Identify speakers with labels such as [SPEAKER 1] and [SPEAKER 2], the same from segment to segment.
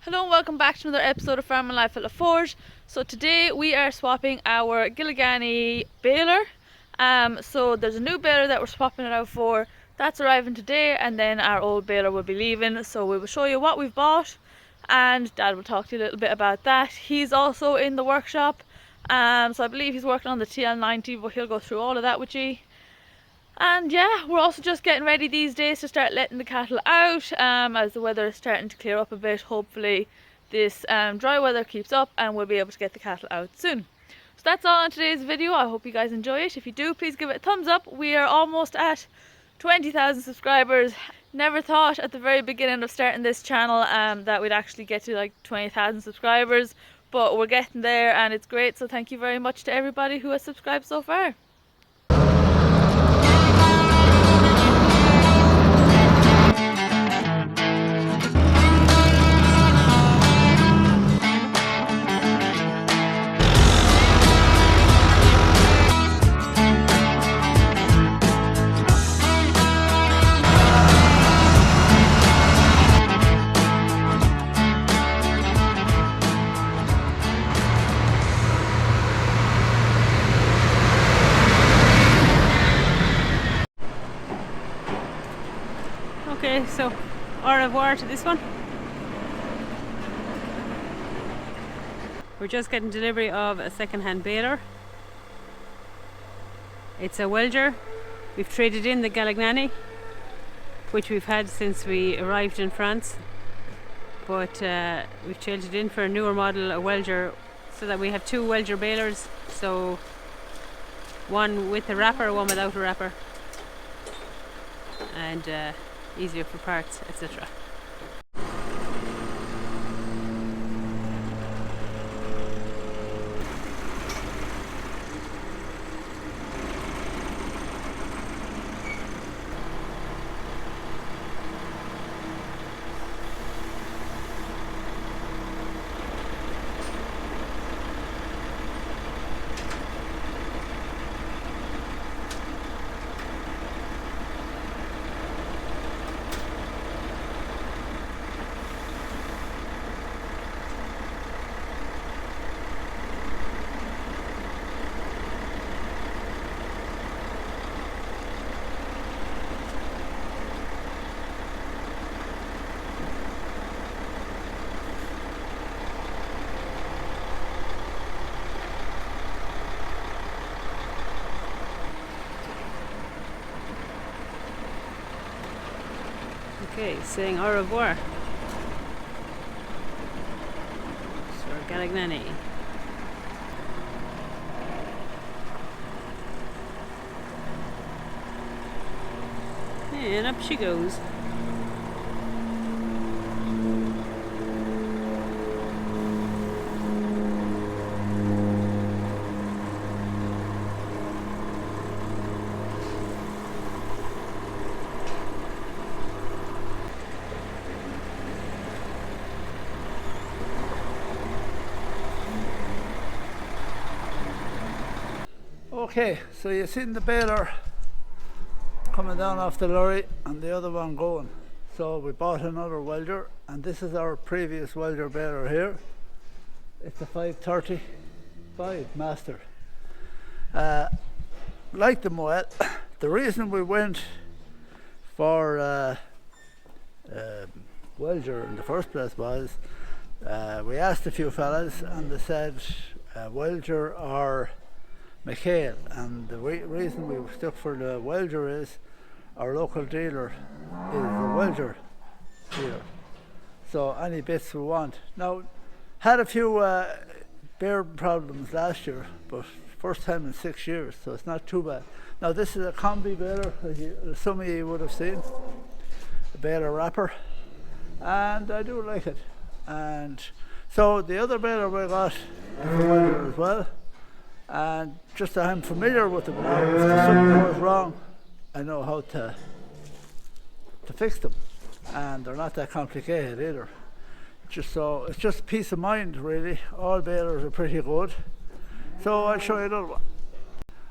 [SPEAKER 1] Hello and welcome back to another episode of Farming Life at LaForge. So today we are swapping our Gilligany baler. So there's a new baler that we're swapping it out for. That's arriving today, and then our old baler will be leaving. So we will show you what we've bought, and Dad will talk to you a little bit about that. He's also in the workshop. So I believe he's working on the TL90, but he'll go through all of that with you. And yeah, we're also just getting ready these days to start letting the cattle out as the weather is starting to clear up a bit. Hopefully this dry weather keeps up and we'll be able to get the cattle out soon. So that's all on today's video. I hope you guys enjoy it. If you do, please give it a thumbs up. We are almost at 20,000 subscribers. Never thought at the very beginning of starting this channel that we'd actually get to like 20,000 subscribers, but we're getting there and it's great. So thank you very much to everybody who has subscribed so far. Okay, so au revoir to this one. We're just getting delivery of a second-hand baler. It's a welder. We've traded in the Gilligany, which we've had since we arrived in France, but we've traded in for a newer model, a welder, so that we have two welder balers, so one with a wrapper, one without a wrapper, and easier for parts, etc. Okay, saying au revoir. Sir Gilligany. And up she goes.
[SPEAKER 2] Okay, so you've seen the baler coming down off the lorry and the other one going. So we bought another welder, and this is our previous welder baler here. It's a 535 master. Like them well. The reason we went for welder in the first place was we asked a few fellas and they said welder or McHale, and the reason we stuck for the welder is our local dealer is a welder dealer, so any bits we want. Now, had a few bear problems last year, but first time in 6 years, so it's not too bad. Now this is a combi baler, as some of you would have seen, a baler wrapper, and I do like it. And so the other baler we got is a welder as well. And just I'm familiar with them now. If something goes wrong, I know how to fix them, and they're not that complicated either. It's just peace of mind, really. All balers are pretty good, so I'll show you another one.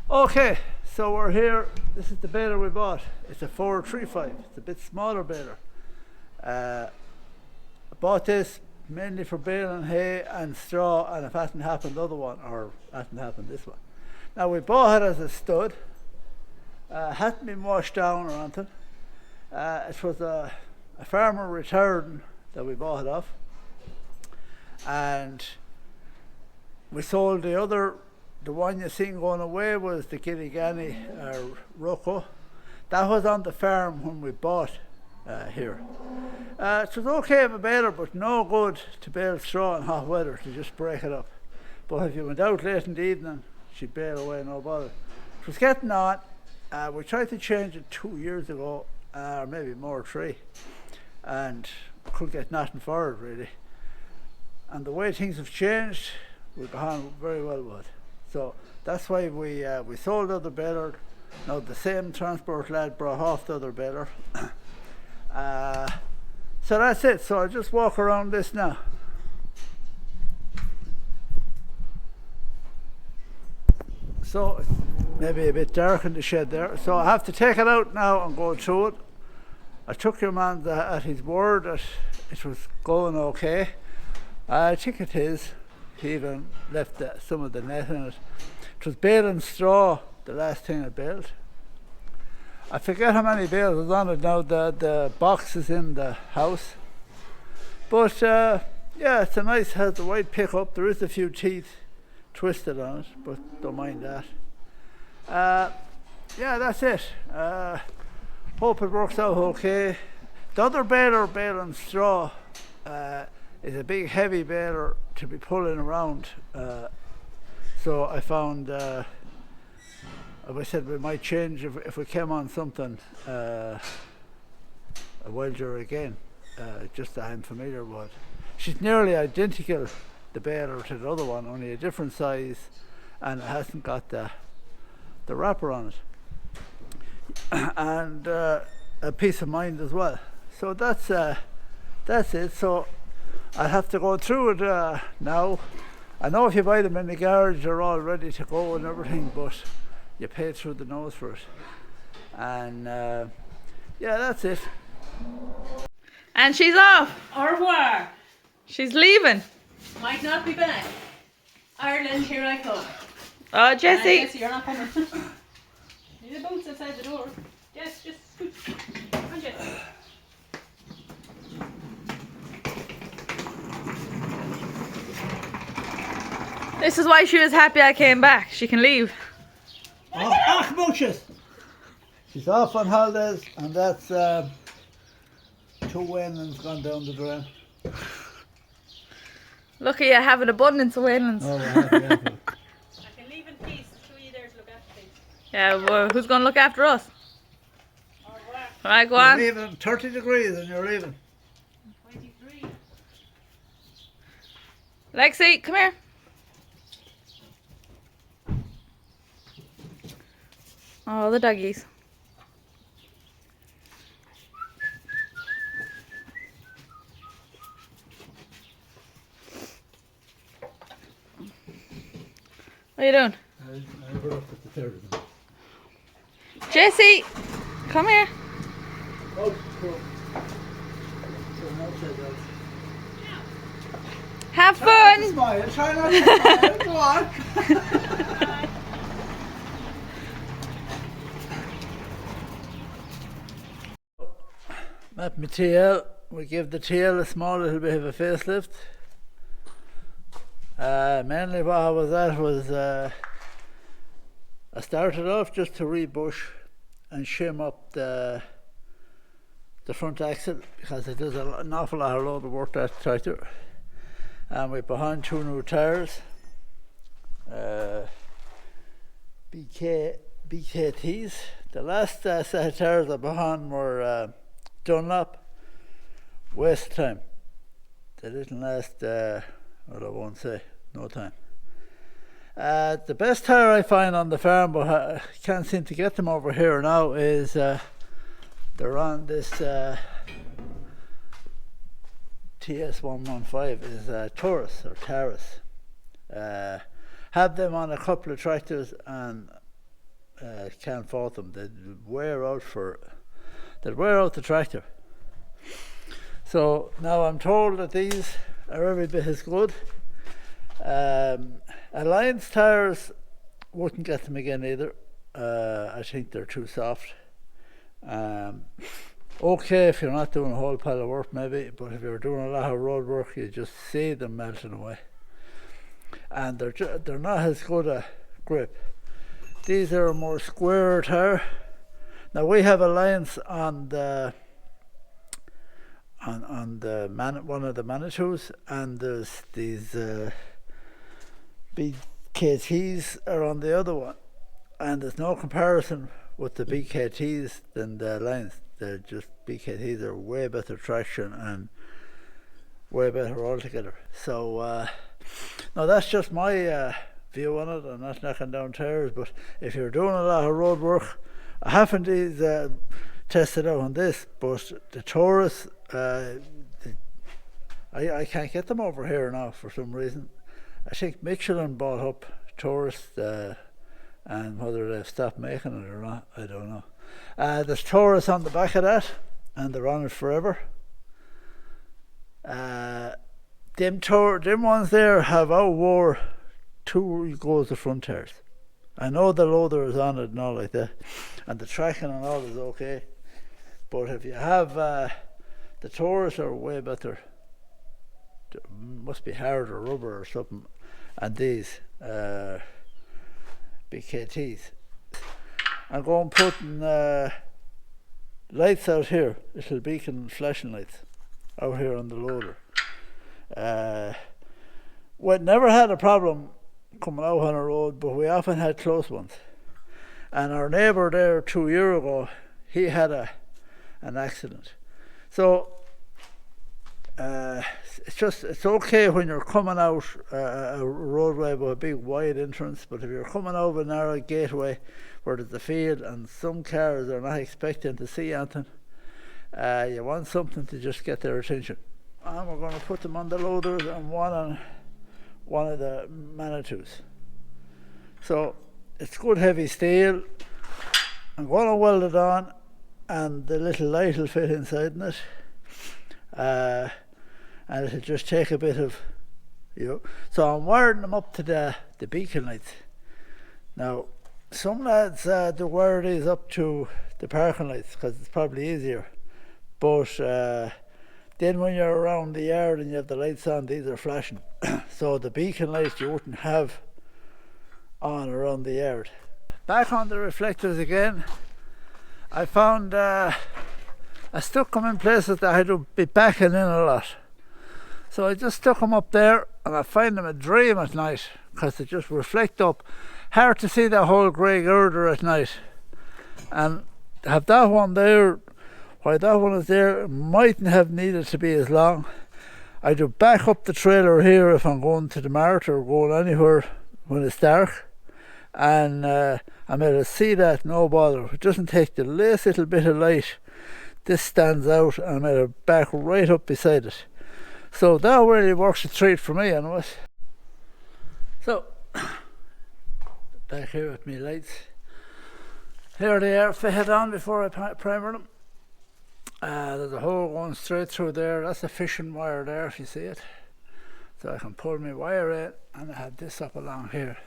[SPEAKER 2] Okay, so we're here. This is the baler we bought. It's a 435. It's a bit smaller baler. I bought this mainly for baling hay and straw, and if it hadn't happened the other one, or hadn't happened this one. Now we bought it as a stud, hadn't been washed down or anything. It was a farmer retiring that we bought it off, and we sold the one you seen going away was the Gilligany Rocco. That was on the farm when we bought here. It was okay of a baler, but no good to bale straw in hot weather, to just break it up. But if you went out late in the evening, she'd bale away, no bother. It was getting on. We tried to change it 2 years ago, or maybe more, 3, and couldn't get nothing for it really. And the way things have changed, we've gone very well with it. So that's why we sold the other baler. Now the same transport lad brought off the other baler. So that's it. So I'll just walk around this now. So it's maybe a bit dark in the shed there. So I have to take it out now and go through it. I took your man at his word that it was going okay. I think it is. He even left some of the net in it. It was baling straw, the last thing I baled. I forget how many bales was on it now. The box is in the house. But yeah, it's a nice, has a wide pickup. There is a few teeth twisted on it, but don't mind that. Yeah, that's it. Hope it works out okay. The other baler, baling straw, is a big heavy baler to be pulling around. So I found, as I said, we might change if we came on something, a welder again, just that I'm familiar with. She's nearly identical, the baler, to the other one, only a different size, and it hasn't got the wrapper on it. And a peace of mind as well. So that's it. So I'll have to go through it now. I know if you buy them in the garage, they're all ready to go and everything, but you pay through the nose for it. And yeah, that's it.
[SPEAKER 1] And she's off.
[SPEAKER 3] Au revoir.
[SPEAKER 1] She's leaving.
[SPEAKER 3] Might not be back. Ireland, here I come.
[SPEAKER 1] Oh, Jessie.
[SPEAKER 3] Jessie, you're not coming. Need the boots outside the door. Yes, just scoot. Come on, Jessie.
[SPEAKER 1] This is why she was happy I came back. She can leave.
[SPEAKER 2] Oh, mooches! She's off on holidays, and that's 2 Wayland's gone down the drain.
[SPEAKER 1] Look at you, have an abundance of Waylands.
[SPEAKER 2] Oh,
[SPEAKER 3] I can leave in peace. Show you there to look after things.
[SPEAKER 1] Yeah, well, who's going to look after us?
[SPEAKER 3] Au revoir.
[SPEAKER 1] Alright, go
[SPEAKER 2] You're
[SPEAKER 1] on.
[SPEAKER 2] leaving 30 degrees and you're leaving.
[SPEAKER 3] 23.
[SPEAKER 1] Lexi, come here. Oh, the doggies. What are you doing?
[SPEAKER 2] I brought up at the third of them.
[SPEAKER 1] Jessie, come here.
[SPEAKER 2] Oh, cool. So now say that.
[SPEAKER 1] Have
[SPEAKER 2] Try not to
[SPEAKER 1] fun.
[SPEAKER 2] smile, try not to smile, go on. Met my tail. We give the tail a small little bit of a facelift. Mainly what I was at was I started off just to rebush and shim up the front axle, because it does an awful lot of load of work, that tractor. And we behind 2 new tires, BKTs. The last set of tires I behind were Dunlop. Waste of time. They didn't last, well, I won't say, no time. The best tire I find on the farm, but I can't seem to get them over here now, is they're on this TS115, is Taurus or Taurus. Have them on a couple of tractors and can't fault them. They wear out the tractor. So now I'm told that these are every bit as good. Alliance tires, wouldn't get them again either. I think they're too soft. Okay if you're not doing a whole pile of work maybe, but if you're doing a lot of road work you just see them melting away. And they're not as good a grip. These are a more square tire. Now we have Alliance on the one of the Manitous, and there's these BKTs are on the other one, and there's no comparison with the BKTs than the Alliance. They're just, BKTs are way better traction and way better altogether. So now that's just my view on it. I'm not knocking down tires, but if you're doing a lot of road work, I haven't these tested out on this, but the Taurus, I can't get them over here now for some reason. I think Michelin bought up Taurus, and whether they've stopped making it or not, I don't know. There's Taurus on the back of that, and they're on it forever. Them ones there have outwore 2 goes of front tires. I know the loader is on it and all like that, and the tracking and all is okay, but if you have the Taurus are way better, must be harder rubber or something, and these BKTs. I'm going putting lights out here, little beacon flashing lights out here on the loader. We never had a problem coming out on a road, but we often had close ones. And our neighbour there 2 years ago, he had an accident. So it's okay when you're coming out a roadway with a big wide entrance, but if you're coming out a narrow gateway where there's a field and some cars are not expecting to see anything, you want something to just get their attention. And we're going to put them on the loaders and one on one of the Manitous. So it's good heavy steel. I'm going to weld it on, and the little light will fit inside in it. And it'll just take a bit of, so I'm wiring them up to the beacon lights. Now some lads do wire these up to the parking lights because it's probably easier, but then when you're around the yard and you have the lights on, these are flashing. So the beacon lights you wouldn't have on around the yard. Back on the reflectors again, I found I stuck them in places that I had to be backing in a lot. So I just stuck them up there, and I find them a dream at night because they just reflect up. Hard to see that whole grey girder at night. And have that one there, while that one is there, it mightn't have needed to be as long. I do back up the trailer here if I'm going to the mart or going anywhere when it's dark, and I'm able to see that, no bother. It doesn't take the least little bit of light. This stands out, and I'm able to back right up beside it. So that really works a treat for me anyways. So back here with my lights. Here they are fitted on before I primer them. There's a hole going straight through there. That's a fishing wire there if you see it. So I can pull my wire in, and I have this up along here.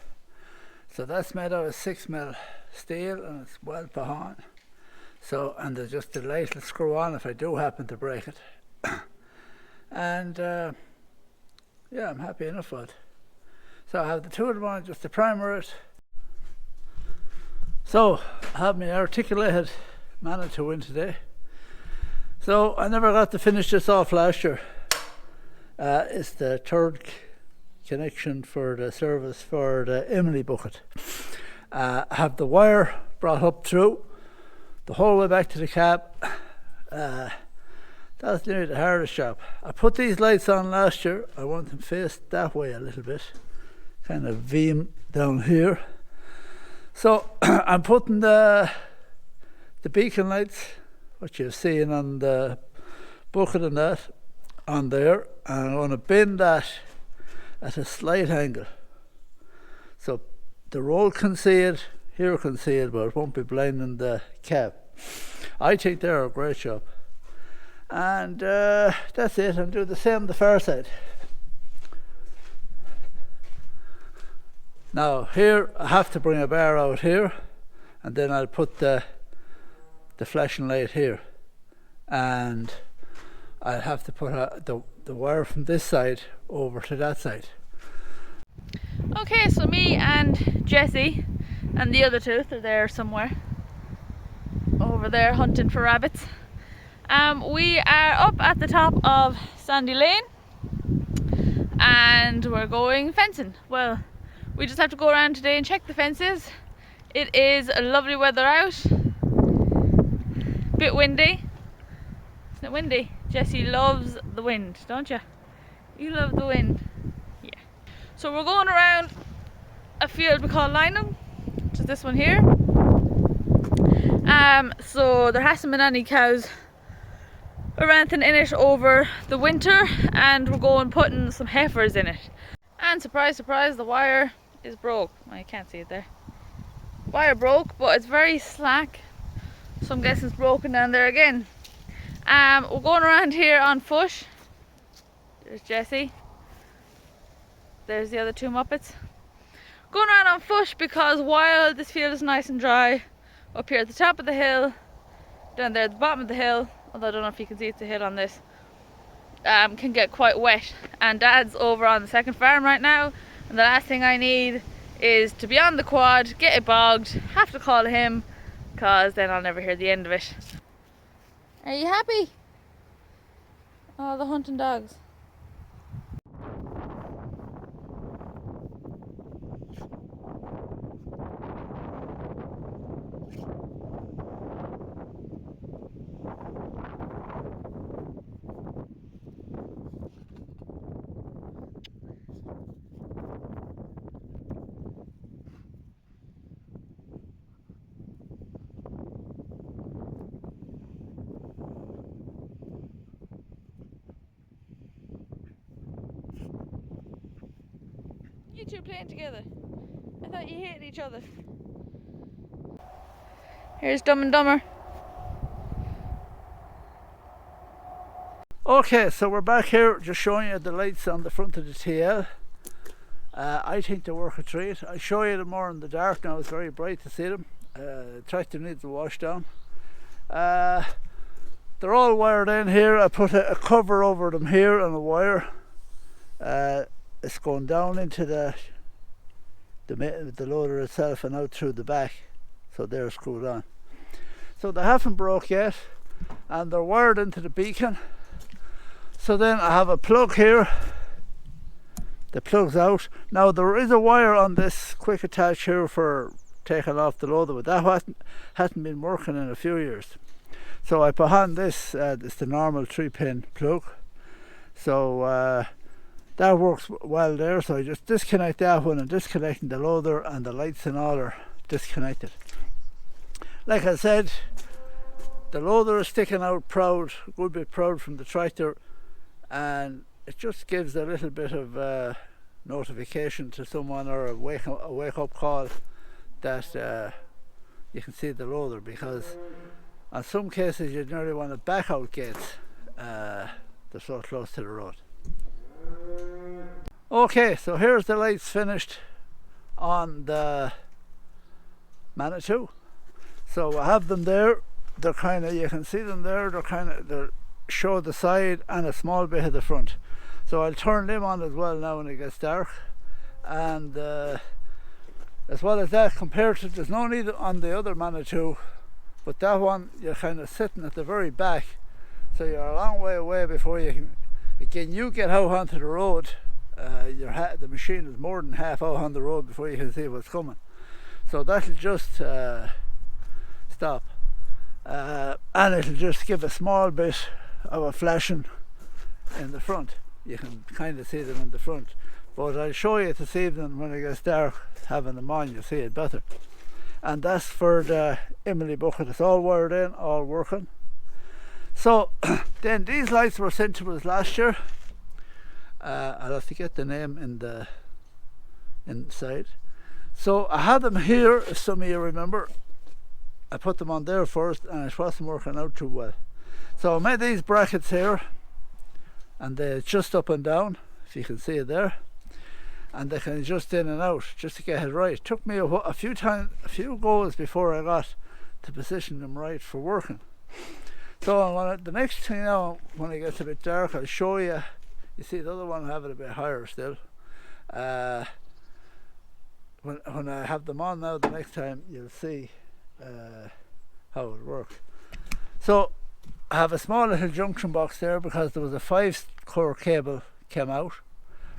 [SPEAKER 2] So that's made out of 6mm steel, and it's well put on. So, and there's just a light will screw on if I do happen to break it. And yeah, I'm happy enough with it. So I have the two of them on just to primer it. So I have my articulated manitou in today. So I never got to finish this off last year. It's the third connection for the service for the Emily bucket. I have the wire brought up through the whole way back to the cab. That's nearly the hardest job. I put these lights on last year. I want them faced that way a little bit, kind of V down here. So I'm putting the beacon lights, what you've seen on the bucket and that, on there, and I'm going to bend that at a slight angle. So the road can see it, here can see it, but it won't be blinding the cab. I think they're a great job. And that's it, and do the same on the far side. Now here I have to bring a bar out here, and then I'll put the flashing light here, and I'll have to put the wire from this side over to that side.
[SPEAKER 1] Okay, so me and Jessie and the other two, they're there somewhere over there hunting for rabbits. We are up at the top of Sandy Lane and we're going fencing. Well, we just have to go around today and check the fences. It is a lovely weather out, bit windy. Isn't it windy? Jessie loves the wind, don't you? You love the wind. Yeah. So we're going around a field we call Lynham, which is this one here. So there hasn't been any cows or anything in it over the winter, and we're going putting some heifers in it. And surprise, surprise, the wire is broke. Well, you can't see it there. Wire broke, but it's very slack, so I'm guessing it's broken down there again. We're going around here on foot. There's Jessie. There's the other two Muppets. Going around on foot because while this field is nice and dry, up here at the top of the hill, down there at the bottom of the hill, although I don't know if you can see it's a hill on this, can get quite wet. And Dad's over on the second farm right now, and the last thing I need is to be on the quad, get it bogged, have to call him, because then I'll never hear the end of it. Are you happy? Oh, the hunting dogs. You two playing together? I thought you hated each other. Here's Dumb and Dumber.
[SPEAKER 2] Okay, so we're back here just showing you the lights on the front of the TL. I think they work a treat. I'll show you them more in the dark now. It's very bright to see them. The tractor needs a wash down. They're all wired in here. I put a cover over them here and a wire. It's going down into the loader itself and out through the back, so they're screwed on. So they haven't broke yet, and they're wired into the beacon. So then I have a plug here. The plug's out. Now there is a wire on this quick attach here for taking off the loader, but that hasn't been working in a few years. So I put on this. It's the normal 3-pin plug. So that works well there, so I just disconnect that one and disconnecting the loader, and the lights and all are disconnected. Like I said, the loader is sticking out proud, a good bit proud from the tractor, and it just gives a little bit of notification to someone, or a wake up call that you can see the loader, because on some cases you nearly want to back out gates, they're so close to the road. Okay, so here's the lights finished on the Manitou. So I have them there. They're kind of, you can see them there. They show the side and a small bit of the front. So I'll turn them on as well now when it gets dark. And as well as that, compared to, there's no need on the other Manitou, but that one you're kind of sitting at the very back, so you're a long way away before you can. Again, you get out onto the road, the machine is more than half out on the road before you can see what's coming. So that'll just stop, and it'll just give a small bit of a flashing in the front. You can kind of see them in the front, but I'll show you this evening when it gets dark, having them on, you'll see it better. And that's for the Emily bucket. It's all wired in, all working. So then these lights were sent to us last year. I'll have to get the name in the inside. So I had them here, as some of you remember. I put them on there first, and it wasn't working out too well. So I made these brackets here, and they just up and down, if you can see it there. and they can adjust in and out just to get it right. It took me a few goes before I got to position them right for working. So the next thing now, when it gets a bit dark, I'll show you. You see the other one I have it a bit higher still. When I have them on now, the next time you'll see how it works. So I have a small little junction box there because there was a 5-core cable came out,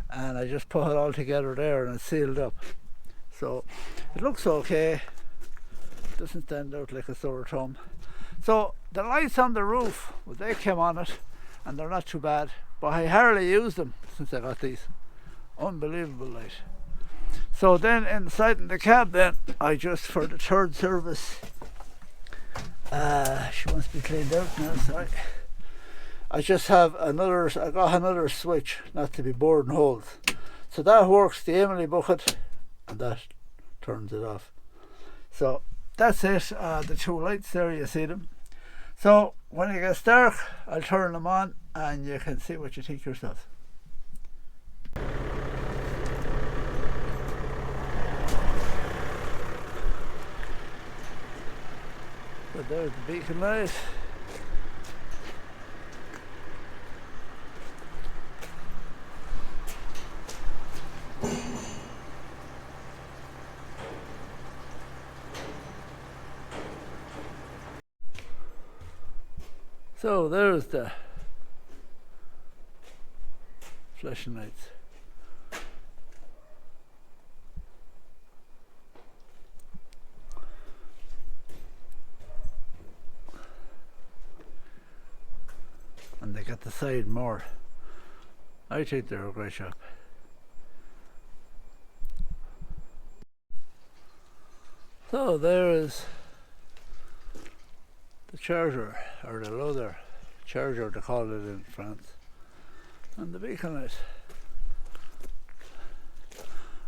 [SPEAKER 2] and I just put it all together there and it's sealed up. So it looks okay. It doesn't stand out like a sore thumb. So the lights on the roof, well, they came on it, and they're not too bad. But I hardly use them since I got these. Unbelievable light. So then inside in the cab, then I just, for the third service, she wants to be cleaned out now. Sorry. I just have I got another switch, not to be bored in holes. So that works the Emily bucket, and that turns it off. So that's it. The 2 lights there, you see them. So when it gets dark, I'll turn them on and you can see what you think yourself. So there's the beacon light. So there's the flashing lights. And they got the side more. I think they're a great shop. So there is the charger, or the loader charger they call it in France, and the beacon light.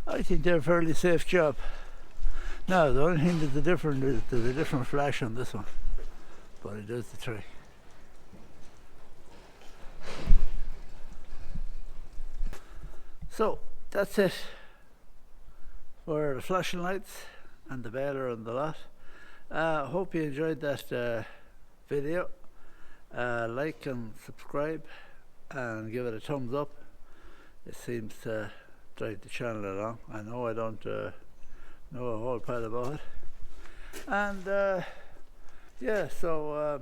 [SPEAKER 2] I think they're a fairly safe job. Now the only thing that's different is there's a different flash on this one, but it does the trick. So that's it for the flashing lights and the baler and the lot. Hope you enjoyed that video. Like and subscribe and give it a thumbs up. It seems to drive the channel along. I know I don't know a whole pile about it. And yeah, so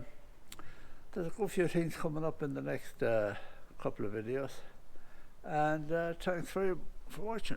[SPEAKER 2] there's a good few things coming up in the next couple of videos. And thanks for watching.